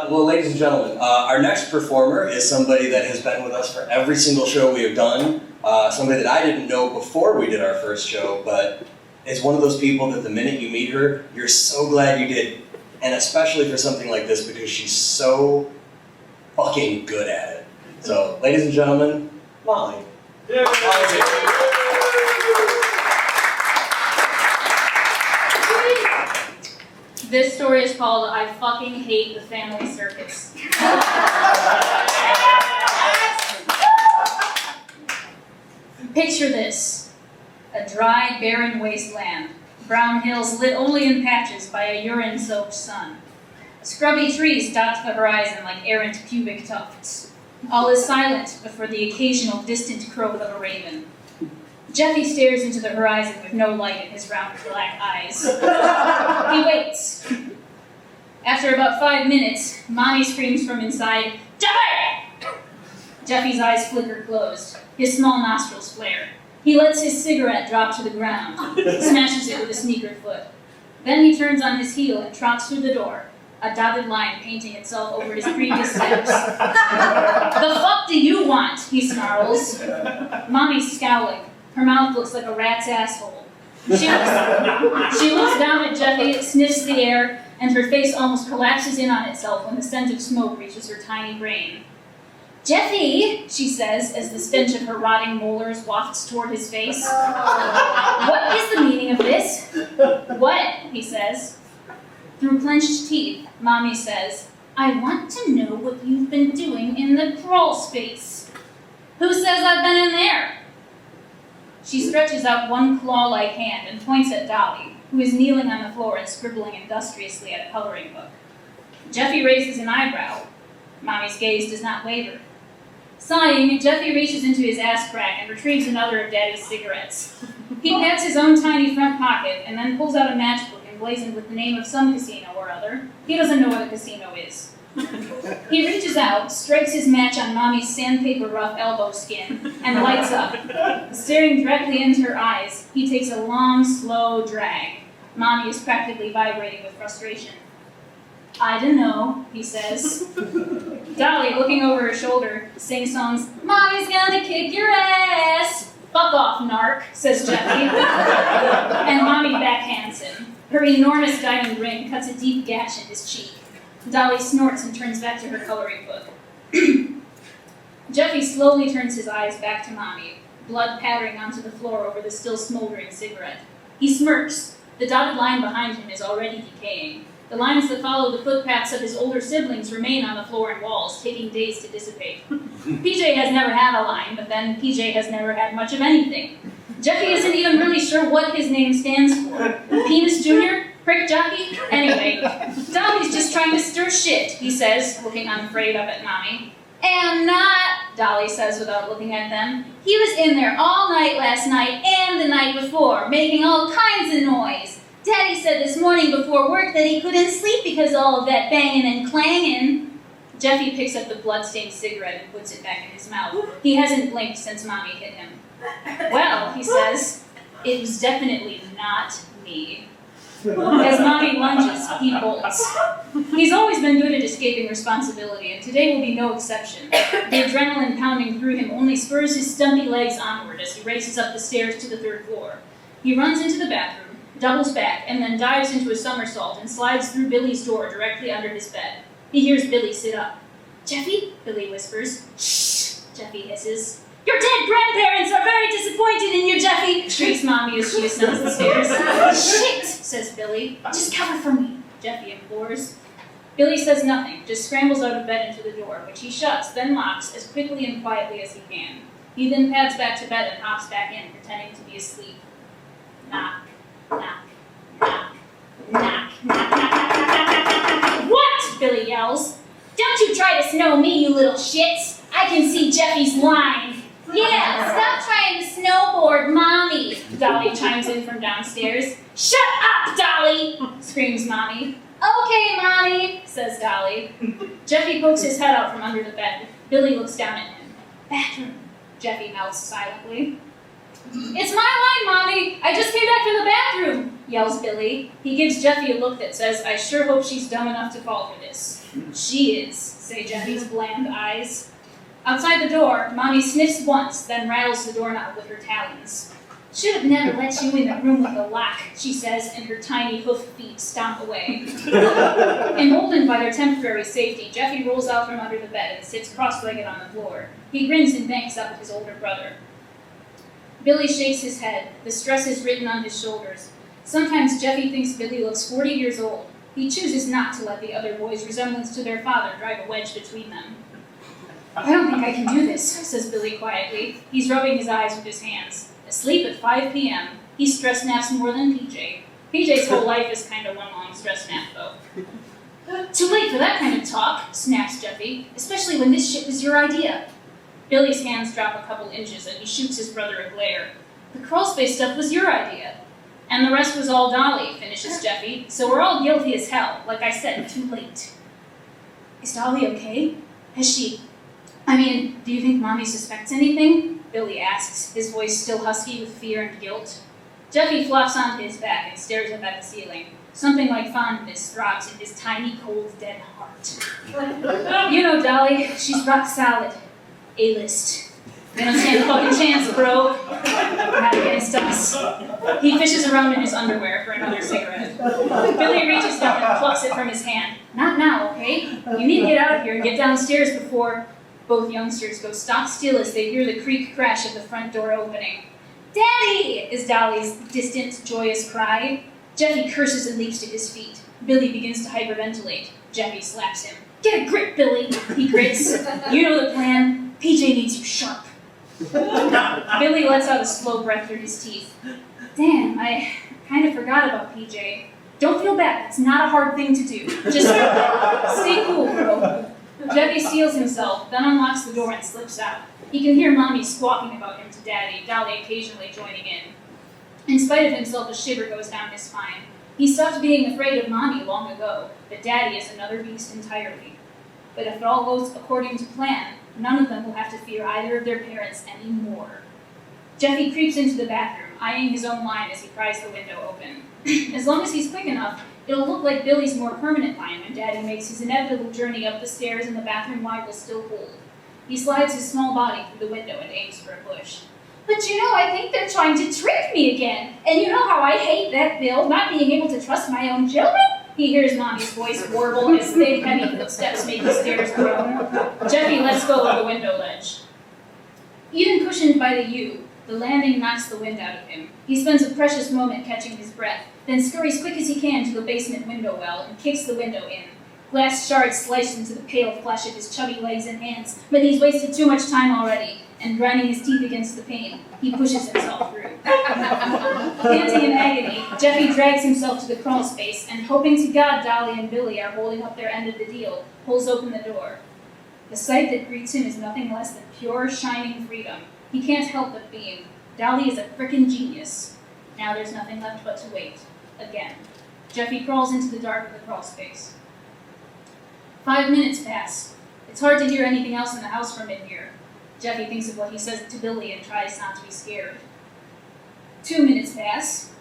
Well, ladies and gentlemen, our next performer is somebody that has been with us for every single show we have done. Somebody that I didn't know before we did our first show, but is one of those people that the minute you meet her, you're so glad you did. And especially for something like this, because she's so fucking good at it. So, ladies and gentlemen, Molly. Yeah. This story is called I Fucking Hate the Family Circus. Picture this. A dry, barren wasteland. Brown hills lit only in patches by a urine-soaked sun. Scrubby trees dot the horizon like errant pubic tufts. All is silent but for the occasional distant croak of a raven. Jeffy stares into the horizon with no light in his round black eyes. He waits. After about 5 minutes, Mommy screams from inside, "Jeffy!" Jeffy's eyes flicker closed. His small nostrils flare. He lets his cigarette drop to the ground, smashes it with a sneaker foot. Then he turns on his heel and trots through the door, a dotted line painting itself over his previous steps. "The fuck do you want?" he snarls. Mommy's scowling. Her mouth looks like a rat's asshole. She looks down at Jeffy, sniffs the air, and her face almost collapses in on itself when the scent of smoke reaches her tiny brain. "Jeffy," she says as the stench of her rotting molars wafts toward his face. "What is the meaning of this?" "What?" he says. Through clenched teeth, Mommy says, "I want to know what you've been doing in the crawl space." "Who says I've been in there?" She stretches out one claw-like hand and points at Dolly, who is kneeling on the floor and scribbling industriously at a coloring book. Jeffy raises an eyebrow. Mommy's gaze does not waver. Sighing, Jeffy reaches into his ass crack and retrieves another of Daddy's cigarettes. He pats his own tiny front pocket and then pulls out a matchbook emblazoned with the name of some casino or other. He doesn't know what a casino is. He reaches out, strikes his match on Mommy's sandpaper rough elbow skin, and lights up. Staring directly into her eyes, he takes a long, slow drag. Mommy is practically vibrating with frustration. "I don't know," he says. Dolly, looking over her shoulder, sing-songs, "Mommy's gonna kick your ass!" "Fuck off, narc," says Jeffy. And Mommy backhands him. Her enormous diamond ring cuts a deep gash in his cheek. Dolly snorts and turns back to her coloring book. Jeffy slowly turns his eyes back to Mommy, blood pattering onto the floor over the still smoldering cigarette. He smirks. The dotted line behind him is already decaying. The lines that follow the footpaths of his older siblings remain on the floor and walls, taking days to dissipate. PJ has never had a line, but then PJ has never had much of anything. Jeffy isn't even really sure what his name stands for. Penis Junior? Prick jockey? Anyway, Dolly's just trying to stir shit, he says, looking unafraid up at Mommy. "Am not," Dolly says without looking at them. "He was in there all night last night and the night before, making all kinds of noise. Daddy said this morning before work that he couldn't sleep because of all of that banging and clanging." Jeffy picks up the blood-stained cigarette and puts it back in his mouth. He hasn't blinked since Mommy hit him. "Well," he says, "it was definitely not me." As Mommy lunges, he bolts. He's always been good at escaping responsibility, and today will be no exception. The adrenaline pounding through him only spurs his stumpy legs onward as he races up the stairs to the 3rd floor. He runs into the bathroom, doubles back, and then dives into a somersault and slides through Billy's door directly under his bed. He hears Billy sit up. "Jeffy?" Billy whispers. "Shh," Jeffy hisses. "Your dead grandparents are very disappointed in you, Jeffy," shrieks Mommy as she ascends the stairs. "Shit," says Billy. "Just cover for me," Jeffy implores. Billy says nothing, just scrambles out of bed into the door, which he shuts, then locks as quickly and quietly as he can. He then pads back to bed and hops back in, pretending to be asleep. Knock, knock, knock, knock, knock, knock, knock, knock, knock, knock. "What?" Billy yells. "Don't you try to snow me, you little shits. I can see Jeffy's line." "Yeah, stop trying to snowboard Mommy," Dolly chimes in from downstairs. "Shut up, Dolly!" screams Mommy. "Okay, Mommy," says Dolly. Jeffy pokes his head out from under the bed. Billy looks down at him. "Bathroom," Jeffy mouths silently. It's my line, Mommy! I just came back from the bathroom! Yells Billy. He gives Jeffy a look that says, I sure hope she's dumb enough to fall for this. She is, say Jeffy's bland eyes. Outside the door, Mommy sniffs once, then rattles the doorknob with her talons. Should have never let you in the room with the lock, she says, and her tiny hoof feet stomp away. Emboldened by their temporary safety, Jeffy rolls out from under the bed and sits cross-legged on the floor. He grins and thanks up at his older brother. Billy shakes his head. The stress is written on his shoulders. Sometimes Jeffy thinks Billy looks 40 years old. He chooses not to let the other boys' resemblance to their father drive a wedge between them. I don't think I can do this, says Billy quietly. He's rubbing his eyes with his hands. Asleep at 5 p.m., he stress naps more than PJ. PJ's whole life is kind of one long stress nap, though. Too late for that kind of talk, snaps Jeffy, especially when this shit was your idea. Billy's hands drop a couple inches and he shoots his brother a glare. The crawlspace stuff was your idea. And the rest was all Dolly, finishes Jeffy, so we're all guilty as hell. Like I said, too late. Is Dolly okay? Do you think Mommy suspects anything? Billy asks, his voice still husky with fear and guilt. Jeffy flops onto his back and stares up at the ceiling. Something like fondness throbs in his tiny, cold, dead heart. You know Dolly, she's rock solid. A-list. They don't stand a fucking chance, bro. Not against us. He fishes around in his underwear for another cigarette. Billy reaches down and plucks it from his hand. Not now, okay? You need to get out of here and get downstairs before... Both youngsters go stock still as they hear the creak crash of the front door opening. Daddy! Is Dolly's distant, joyous cry. Jeffy curses and leaps to his feet. Billy begins to hyperventilate. Jeffy slaps him. Get a grip, Billy! He grits. You know the plan. PJ needs you sharp. Billy lets out a slow breath through his teeth. Damn, I kind of forgot about PJ. Don't feel bad. It's not a hard thing to do. Just stay cool, bro. Jeffy steels himself, then unlocks the door and slips out. He can hear Mommy squawking about him to Daddy, Dolly occasionally joining in. In spite of himself, a shiver goes down his spine. He stopped being afraid of Mommy long ago, but Daddy is another beast entirely. But if it all goes according to plan, none of them will have to fear either of their parents anymore. Jeffy creeps into the bathroom, eyeing his own line as he pries the window open. As long as he's quick enough, it'll look like Billy's more permanent line when Daddy makes his inevitable journey up the stairs and the bathroom light will still hold. He slides his small body through the window and aims for a bush. But I think they're trying to trick me again. And you know how I hate that, Bill, not being able to trust my own children? He hears Mommy's voice warble as thick, heavy footsteps make the stairs groan. Jeffy lets go of the window ledge. Even cushioned by the U, the landing knocks the wind out of him. He spends a precious moment catching his breath, then scurries quick as he can to the basement window well and kicks the window in. Glass shards slice into the pale flesh of his chubby legs and hands, but he's wasted too much time already, and grinding his teeth against the pane, he pushes himself through. Panting in agony, Jeffy drags himself to the crawl space, and hoping to God Dolly and Billy are holding up their end of the deal, pulls open the door. The sight that greets him is nothing less than pure, shining freedom. He can't help but beam. Dolly is a frickin' genius. Now there's nothing left but to wait. Again. Jeffy crawls into the dark of the crawl space. 5 minutes pass. It's hard to hear anything else in the house from in here. Jeffy thinks of what he says to Billy and tries not to be scared. 2 minutes pass.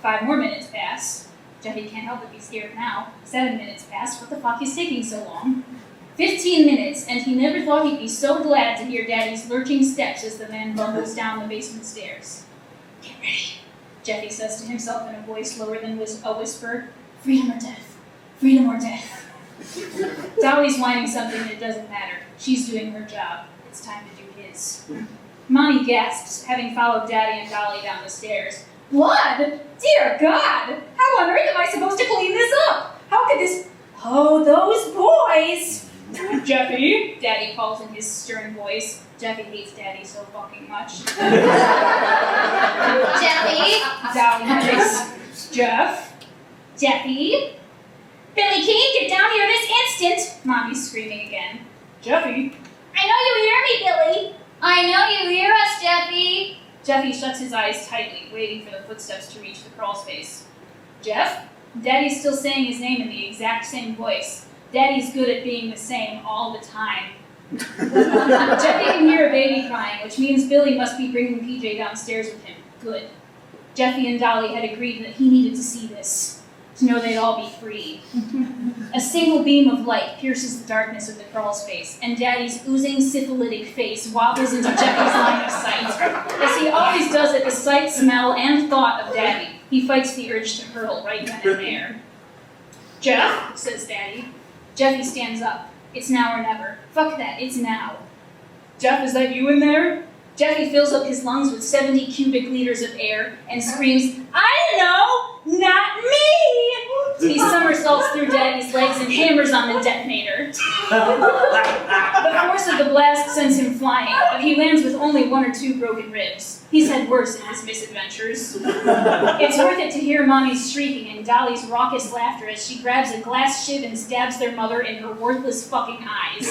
5 more minutes pass. Jeffy can't help but be scared now. 7 minutes pass. What the fuck is taking so long? 15 minutes, and he never thought he'd be so glad to hear Daddy's lurching steps as the man bumbles down the basement stairs. Get ready, Jeffy says to himself in a voice lower than a whisper. Freedom or death. Freedom or death. Dolly's whining something that doesn't matter. She's doing her job. It's time to do his. Mommy gasps, having followed Daddy and Dolly down the stairs. Blood? Dear God! How on earth am I supposed to clean this up? How could this... Oh, those boys! Jeffy, Daddy calls in his stern voice. Jeffy hates Daddy so fucking much. Jeffy, Dolly mimics. Jeff. Jeffy. Billy King, get down here this instant! Mommy's screaming again. Jeffy. I know you hear me, Billy. I know you hear us, Jeffy. Jeffy shuts his eyes tightly, waiting for the footsteps to reach the crawl space. Jeff? Daddy's still saying his name in the exact same voice. Daddy's good at being the same all the time. Jeffy can hear a baby crying, which means Billy must be bringing PJ downstairs with him. Good. Jeffy and Dolly had agreed that he needed to see this, to know they'd all be free. A single beam of light pierces the darkness of the crawl space, and Daddy's oozing syphilitic face wobbles into Jeffy's line of sight. As he always does at the sight, smell, and thought of Daddy, he fights the urge to hurl right then and there. "Jeff," says Daddy. Jeffy stands up. It's now or never. Fuck that, it's now. "Jeff, is that you in there?" Jeffy fills up his lungs with 70 cubic liters of air and screams, "I don't know, not me!" He somersaults through Daddy's legs and hammers on the detonator. The force of the blast sends him flying, but he lands with only 1 or 2 broken ribs. He's had worse in his misadventures. It's worth it to hear Mommy's shrieking and Dolly's raucous laughter as she grabs a glass shiv and stabs their mother in her worthless fucking eyes.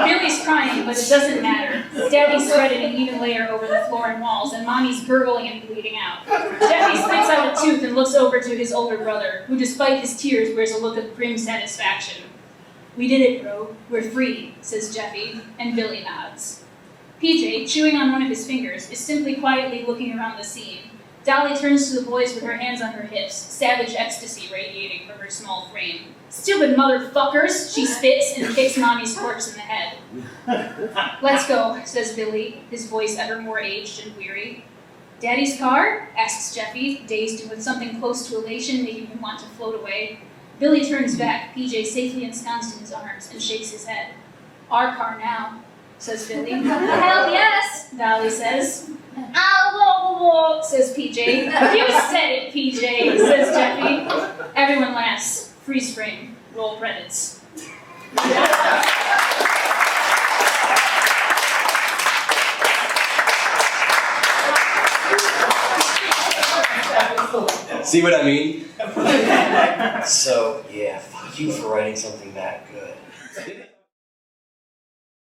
Billy's crying, but it doesn't matter. Daddy's spreading an even layer over the floor and walls, and Mommy's gurgling and bleeding out. Jeffy spits out a tooth and looks over to his older brother, who despite his tears wears a look of grim satisfaction. "We did it, bro. We're free," says Jeffy, and Billy nods. PJ, chewing on one of his fingers, is simply quietly looking around the scene. Dolly turns to the boys with her hands on her hips, savage ecstasy radiating from her small frame. "Stupid motherfuckers!" She spits and kicks Mommy's corpse in the head. "Let's go," says Billy, his voice ever more aged and weary. "Daddy's car?" asks Jeffy, dazed and with something close to elation making him want to float away. Billy turns back, PJ safely ensconced in his arms, and shakes his head. "Our car now," says Billy. "Hell yes," Dolly says. "Ow, says PJ. "You said it, PJ," says Jeffy. Everyone laughs. Freeze frame. Roll credits. See what I mean? So, yeah, fuck you for writing something that good.